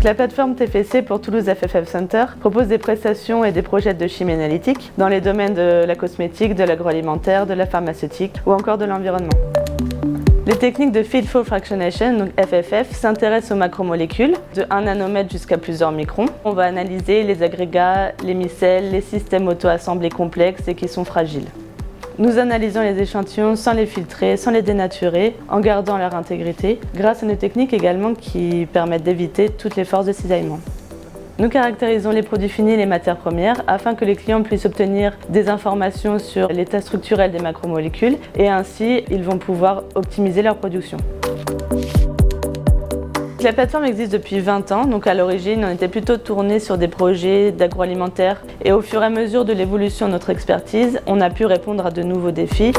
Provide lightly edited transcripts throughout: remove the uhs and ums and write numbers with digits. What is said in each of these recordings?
La plateforme TFC pour Toulouse FFF Center propose des prestations et des projets de chimie analytique dans les domaines de la cosmétique, de l'agroalimentaire, de la pharmaceutique ou encore de l'environnement. Les techniques de Feed Forward Fractionation, donc FFF, s'intéressent aux macromolécules, de 1 nanomètre jusqu'à plusieurs microns. On va analyser les agrégats, les micelles, les systèmes auto-assemblés complexes et qui sont fragiles. Nous analysons les échantillons sans les filtrer, sans les dénaturer, en gardant leur intégrité, grâce à nos techniques également qui permettent d'éviter toutes les forces de cisaillement. Nous caractérisons les produits finis et les matières premières afin que les clients puissent obtenir des informations sur l'état structurel des macromolécules et ainsi ils vont pouvoir optimiser leur production. La plateforme existe depuis 20 ans, donc à l'origine on était plutôt tourné sur des projets d'agroalimentaire et au fur et à mesure de l'évolution de notre expertise, on a pu répondre à de nouveaux défis.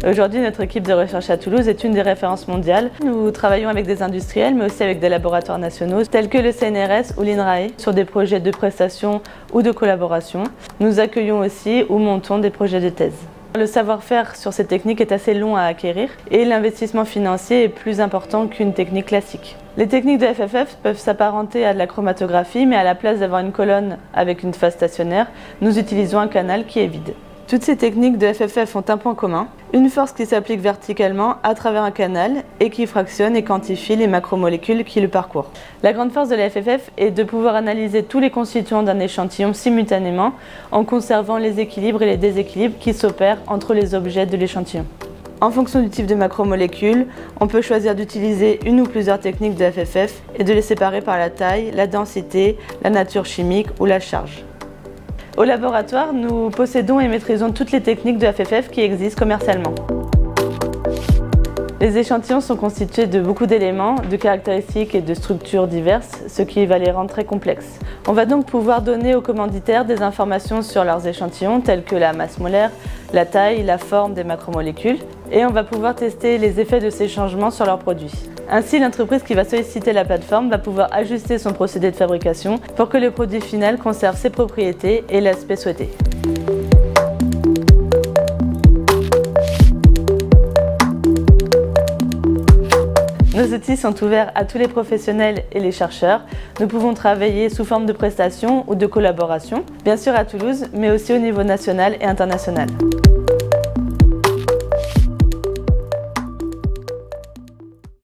Aujourd'hui, notre équipe de recherche à Toulouse est une des références mondiales. Nous travaillons avec des industriels, mais aussi avec des laboratoires nationaux, tels que le CNRS ou l'INRAE, sur des projets de prestation ou de collaboration. Nous accueillons aussi ou montons des projets de thèse. Le savoir-faire sur ces techniques est assez long à acquérir et l'investissement financier est plus important qu'une technique classique. Les techniques de FFF peuvent s'apparenter à de la chromatographie, mais à la place d'avoir une colonne avec une phase stationnaire, nous utilisons un canal qui est vide. Toutes ces techniques de FFF ont un point commun, une force qui s'applique verticalement à travers un canal et qui fractionne et quantifie les macromolécules qui le parcourent. La grande force de la FFF est de pouvoir analyser tous les constituants d'un échantillon simultanément en conservant les équilibres et les déséquilibres qui s'opèrent entre les objets de l'échantillon. En fonction du type de macromolécule, on peut choisir d'utiliser une ou plusieurs techniques de FFF et de les séparer par la taille, la densité, la nature chimique ou la charge. Au laboratoire, nous possédons et maîtrisons toutes les techniques de FFF qui existent commercialement. Les échantillons sont constitués de beaucoup d'éléments, de caractéristiques et de structures diverses, ce qui va les rendre très complexes. On va donc pouvoir donner aux commanditaires des informations sur leurs échantillons, telles que la masse molaire, la taille, la forme des macromolécules, et on va pouvoir tester les effets de ces changements sur leurs produits. Ainsi, l'entreprise qui va solliciter la plateforme va pouvoir ajuster son procédé de fabrication pour que le produit final conserve ses propriétés et l'aspect souhaité. Nos outils sont ouverts à tous les professionnels et les chercheurs. Nous pouvons travailler sous forme de prestation ou de collaboration, bien sûr à Toulouse, mais aussi au niveau national et international.